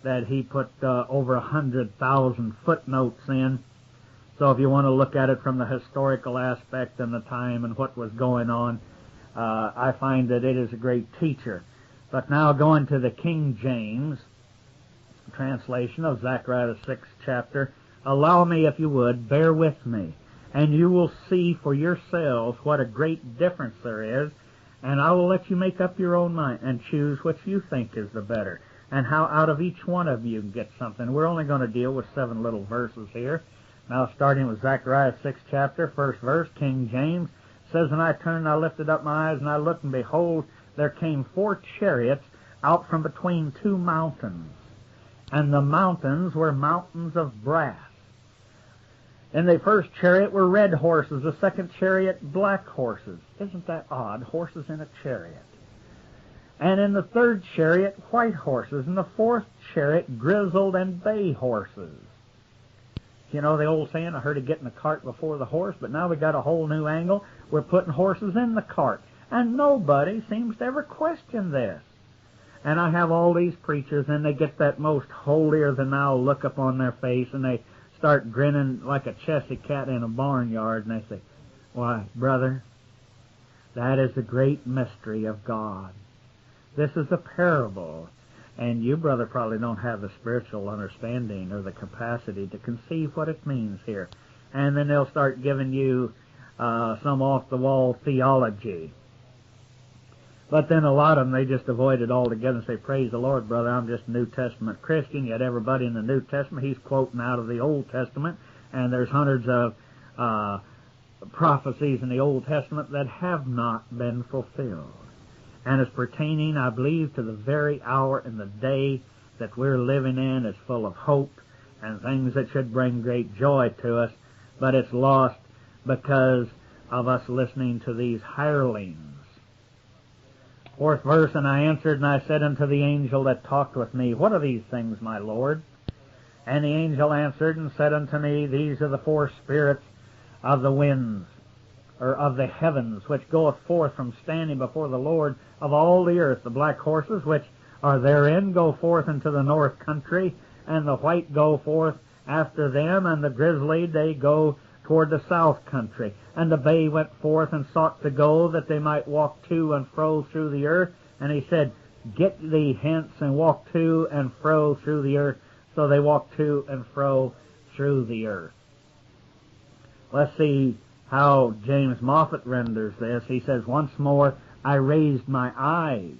that he put over 100,000 footnotes in. So if you want to look at it from the historical aspect and the time and what was going on, I find that it is a great teacher. But now going to the King James translation of Zechariah the 6th chapter, allow me, if you would, bear with me, and you will see for yourselves what a great difference there is, and I will let you make up your own mind and choose which you think is the better, and how out of each one of you can get something. We're only going to deal with 7 little verses here. Now starting with Zechariah 6th chapter, first verse, King James, says, And I turned, and I lifted up my eyes, and I looked, and behold, there came 4 chariots out from between 2 mountains. And the mountains were mountains of brass. In the first chariot were red horses, the second chariot black horses. Isn't that odd? Horses in a chariot. And in the third chariot white horses, and the fourth chariot grizzled and bay horses. You know the old saying, I heard of getting the cart before the horse, but now we got a whole new angle. We're putting horses in the cart. And nobody seems to ever question this. And I have all these preachers, and they get that most holier-than-thou look upon their face, and they start grinning like a Chessy cat in a barnyard, and they say, Why, brother, that is the great mystery of God. This is a parable, and you, brother, probably don't have the spiritual understanding or the capacity to conceive what it means here. And then they'll start giving you some off-the-wall theology. But then a lot of them, they just avoid it altogether and say, Praise the Lord, brother, I'm just a New Testament Christian. Yet everybody in the New Testament, he's quoting out of the Old Testament, and there's hundreds of prophecies in the Old Testament that have not been fulfilled. And is pertaining, I believe, to the very hour and the day that we're living in is full of hope and things that should bring great joy to us, but it's lost because of us listening to these hirelings. Fourth verse, And I answered, and I said unto the angel that talked with me, What are these things, my Lord? And the angel answered and said unto me, These are the 4 spirits of the winds, or of the heavens, which goeth forth from standing before the Lord of all the earth. The black horses which are therein go forth into the north country, and the white go forth after them, and the grizzly they go toward the south country. And the bay went forth and sought to go, that they might walk to and fro through the earth. And he said, Get thee hence, and walk to and fro through the earth. So they walked to and fro through the earth. Let's see how James Moffat renders this. He says, Once more I raised my eyes.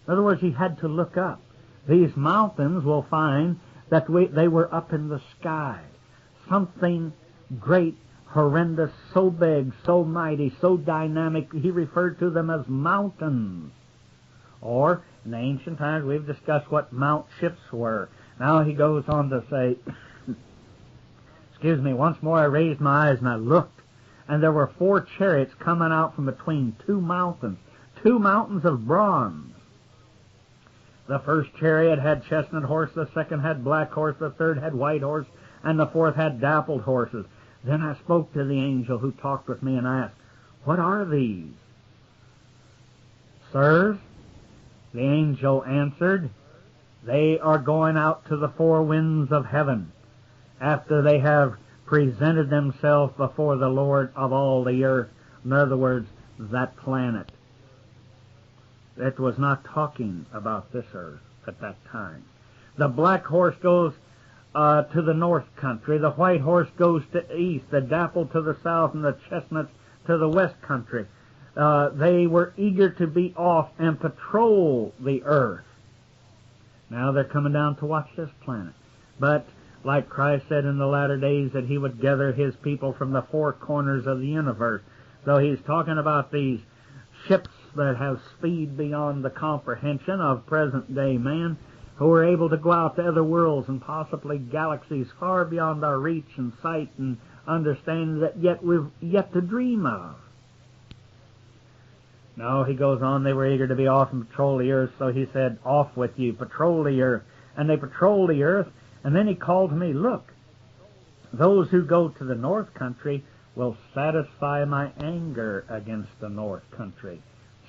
In other words, he had to look up. These mountains will find that they were up in the sky. Something great, horrendous, so big, so mighty, so dynamic, he referred to them as mountains. Or, in the ancient times, we've discussed what mount ships were. Now he goes on to say, Once more I raised my eyes, and I looked, and there were 4 chariots coming out from between 2 mountains of bronze. The first chariot had chestnut horse, the second had black horse, the third had white horse, and the fourth had dappled horses. Then I spoke to the angel who talked with me, and I asked, What are these? Sirs, the angel answered, They are going out to the 4 winds of heaven, after they have presented themselves before the Lord of all the earth. In other words, that planet. It was not talking about this earth at that time. The black horse goes to the north country, the white horse goes to east, the dapple to the south, and the chestnuts to the west country. They were eager to be off and patrol the earth. Now they're coming down to watch this planet. But like Christ said in the latter days that he would gather his people from the 4 corners of the universe. So he's talking about these ships that have speed beyond the comprehension of present-day man, who are able to go out to other worlds and possibly galaxies far beyond our reach and sight and understanding that yet we've yet to dream of. No, he goes on, they were eager to be off and patrol the earth, so he said, Off with you, patrol the earth. And they patrolled the earth, and then he called to me, Look, those who go to the north country will satisfy my anger against the north country.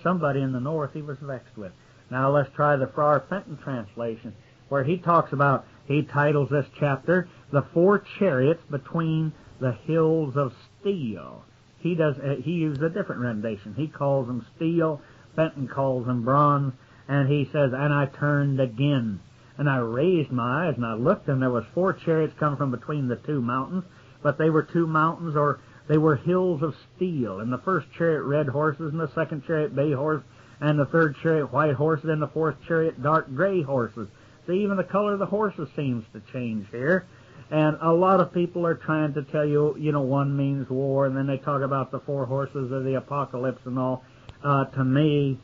Somebody in the north he was vexed with. Now let's try the Friar Fenton translation, where he titles this chapter, The Four Chariots Between the Hills of Steel. He uses a different rendition. He calls them steel, Fenton calls them bronze, and he says, and I turned again, and I raised my eyes, and I looked, and there was four chariots coming from between the two mountains, but they were two mountains, or they were hills of steel. And the first chariot red horses, and the second chariot bay horse, and the third chariot white horses, and the fourth chariot dark gray horses. So even the color of the horses seems to change here. And a lot of people are trying to tell you, one means war, and then they talk about the four horses of the apocalypse and all. To me,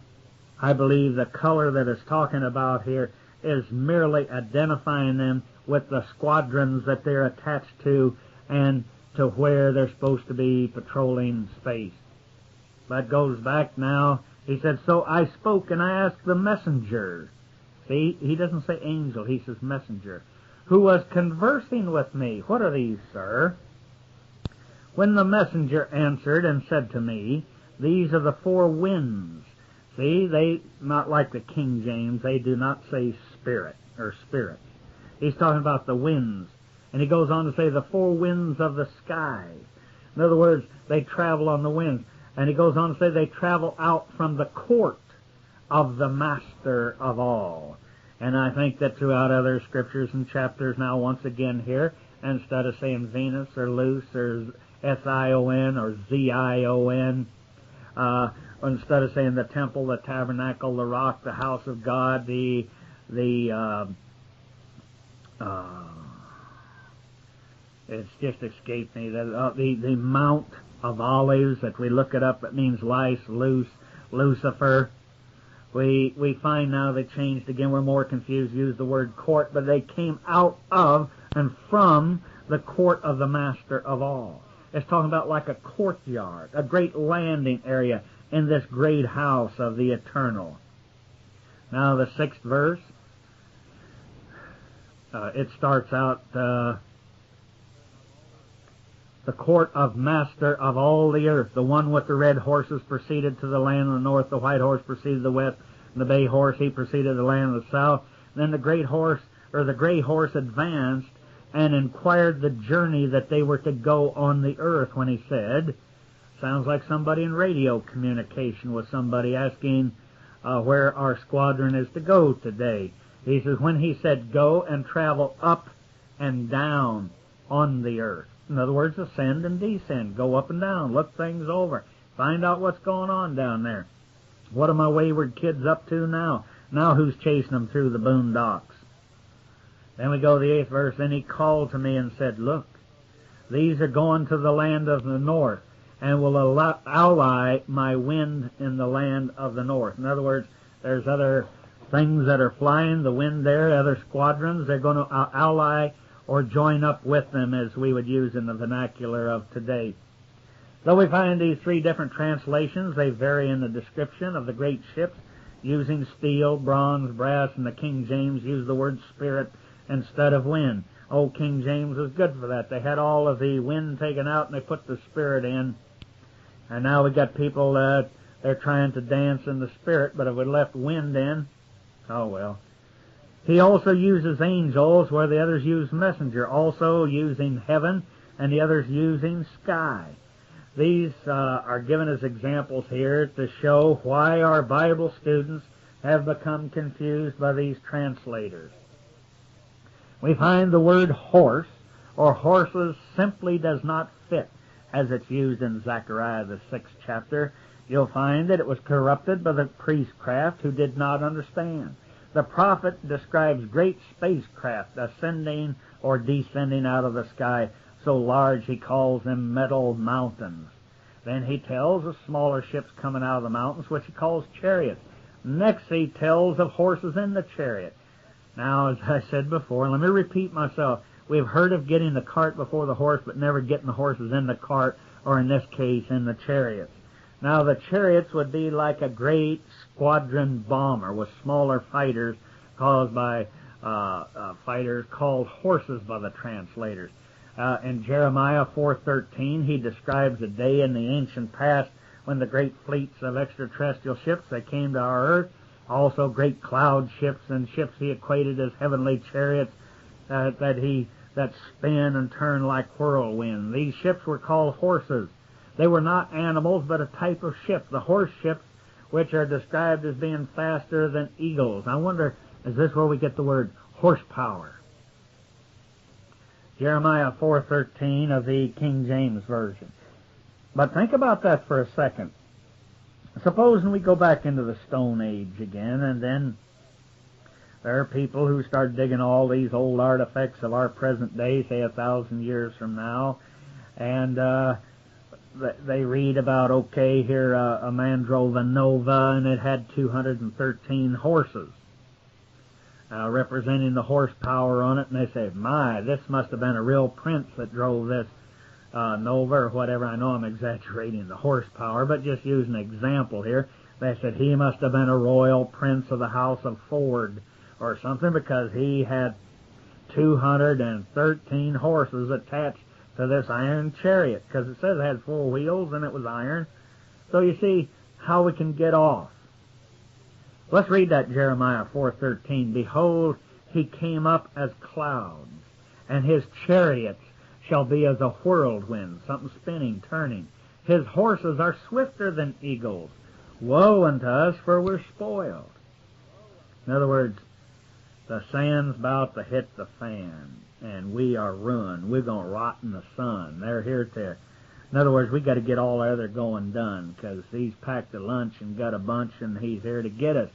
I believe the color that it's talking about here is merely identifying them with the squadrons that they're attached to and to where they're supposed to be patrolling space. That goes back now. He said, so I spoke and I asked the messenger. See, he doesn't say angel, he says messenger, who was conversing with me. What are these, sir? When the messenger answered and said to me, these are the four winds. See, they, not like the King James, they do not say spirit or spirits. He's talking about the winds. And he goes on to say the four winds of the skies. In other words, they travel on the winds. And he goes on to say they travel out from the court of the Master of all. And I think that throughout other scriptures and chapters now, once again here, instead of saying Venus or Luce or S-I-O-N or Z-I-O-N, instead of saying the temple, the tabernacle, the rock, the house of God, it's just escaped me, the Mount of Olives, that we look it up, it means lice, loose, Lucifer. We find now they changed again, we're more confused, use the word court, but they came out of and from the court of the Master of all. It's talking about like a courtyard, a great landing area in this great house of the eternal. Now the 6th verse, it starts out, the court of Master of all the earth. The one with the red horses proceeded to the land of the north, the white horse proceeded to the west, and the bay horse, he proceeded to the land of the south. Then the great horse, or the gray horse, advanced and inquired the journey that they were to go on the earth, when he said, sounds like somebody in radio communication with somebody asking where our squadron is to go today. He says, when he said, go and travel up and down on the earth. In other words, ascend and descend, go up and down, look things over, find out what's going on down there. What are my wayward kids up to now? Now who's chasing them through the boondocks? Then we go to the 8th verse, then he called to me and said, look, these are going to the land of the north, and will ally my wind in the land of the north. In other words, there's other things that are flying, the wind there, other squadrons, they're going to ally or join up with them, as we would use in the vernacular of today. Though we find these 3 different translations, they vary in the description of the great ships, using steel, bronze, brass, and the King James used the word spirit instead of wind. Old King James was good for that. They had all of the wind taken out and they put the spirit in. And now we got people, they're trying to dance in the spirit, but if we left wind in, oh well. He also uses angels where the others use messenger, also using heaven and the others using sky. These are given as examples here to show why our Bible students have become confused by these translators. We find the word horse or horses simply does not fit as it's used in Zechariah the 6th chapter. You'll find that it was corrupted by the priestcraft who did not understand. The prophet describes great spacecraft ascending or descending out of the sky, so large he calls them metal mountains. Then he tells of smaller ships coming out of the mountains, which he calls chariots. Next he tells of horses in the chariot. Now, as I said before, let me repeat myself, we've heard of getting the cart before the horse, but never getting the horses in the cart, or in this case, in the chariots. Now, the chariots would be like a great squadron bomber with smaller fighters caused by fighters called horses by the translators. In Jeremiah 4:13, he describes a day in the ancient past when the great fleets of extraterrestrial ships, they came to our earth, Also great cloud ships and ships he equated as heavenly chariots that spin and turn like whirlwind. These ships were called horses. They were not animals, but a type of ship, the horse ships, which are described as being faster than eagles. I wonder, is this where we get the word horsepower? Jeremiah 4:13 of the King James Version. But think about that for a second. Supposing we go back into the Stone Age again, and then there are people who start digging all these old artifacts of our present day, say 1,000 years from now, and they read about, okay, here a man drove a Nova, and it had 213 horses, representing the horsepower on it, and they say, my, this must have been a real prince that drove this Nova or whatever. I know I'm exaggerating the horsepower, but just use an example here. They said he must have been a royal prince of the house of Ford or something, because he had 213 horses attached to this iron chariot, because it says it had 4 wheels and it was iron. So you see how we can get off. Let's read that Jeremiah 4:13. Behold, he came up as clouds, and his chariots shall be as a whirlwind, something spinning, turning. His horses are swifter than eagles. Woe unto us, for we're spoiled. In other words, the sand's about to hit the fan, and we are ruined. We're going to rot in the sun. They're here to... In other words, we got to get all our other going done, because he's packed a lunch and got a bunch, and he's here to get us.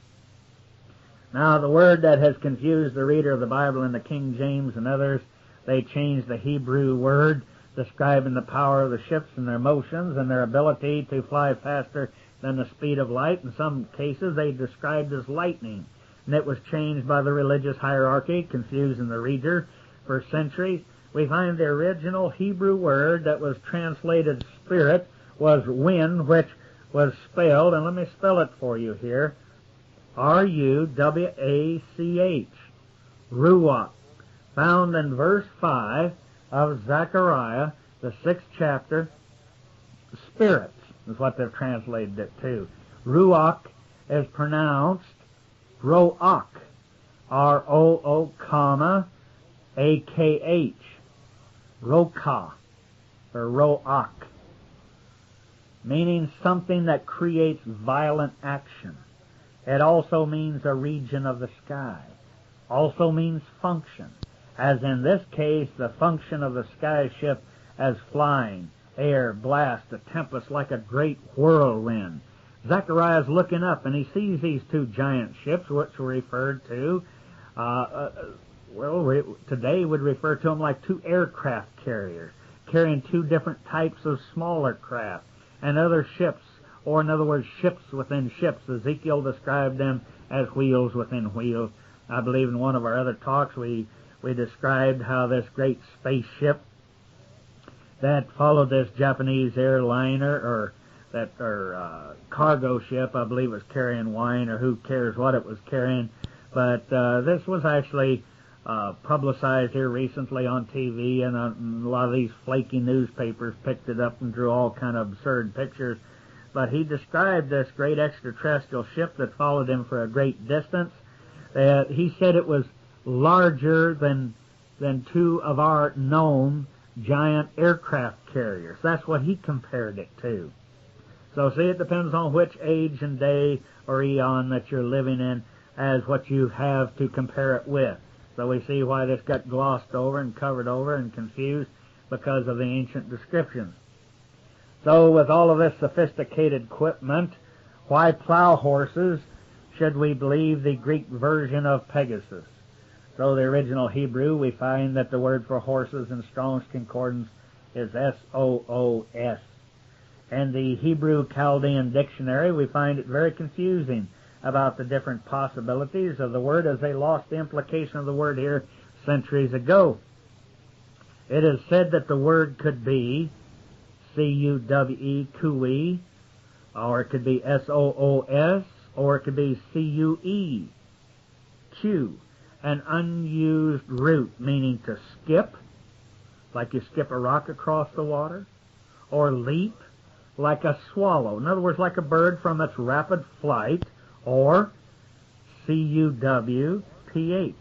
Now, the word that has confused the reader of the Bible in the King James and others, they changed the Hebrew word describing the power of the ships and their motions and their ability to fly faster than the speed of light. In some cases, they described as lightning, and it was changed by the religious hierarchy, confusing the reader for centuries. We find the original Hebrew word that was translated spirit was wind, which was spelled, and let me spell it for you here, R-U-W-A-C-H, ruach, found in verse 5 of Zechariah, the 6th chapter. Spirits is what they've translated it to. Ruach is pronounced roach, R-O-O, comma, A-K-H, roka, or roach, meaning something that creates violent action. It also means a region of the sky. Also means function, as in this case, the function of the sky ship as flying, air, blast, a tempest like a great whirlwind. Zechariah is looking up, and he sees these 2 giant ships, which were referred to, today would refer to them like 2 aircraft carriers, carrying 2 different types of smaller craft, and other ships, or in other words, ships within ships. Ezekiel described them as wheels within wheels. I believe in one of our other talks we described how this great spaceship that followed this Japanese airliner, or cargo ship, I believe was carrying wine, or who cares what it was carrying. But this was actually publicized here recently on TV, and a lot of these flaky newspapers picked it up and drew all kind of absurd pictures. But he described this great extraterrestrial ship that followed him for a great distance. He said it was larger than 2 of our known giant aircraft carriers. That's what he compared it to. So see, it depends on which age and day or eon that you're living in as what you have to compare it with. So we see why this got glossed over and covered over and confused because of the ancient descriptions. So with all of this sophisticated equipment, why plow horses should we believe the Greek version of Pegasus? So the original Hebrew, we find that the word for horses in Strong's Concordance is S-O-O-S. And the Hebrew Chaldean Dictionary, we find it very confusing about the different possibilities of the word, as they lost the implication of the word here centuries ago. It is said that the word could be C-U-W-E, cui, or it could be S-O-O-S, or it could be C-U-E, Q, an unused root, meaning to skip, like you skip a rock across the water, or leap, like a swallow. In other words, like a bird from its rapid flight, or CUWPH.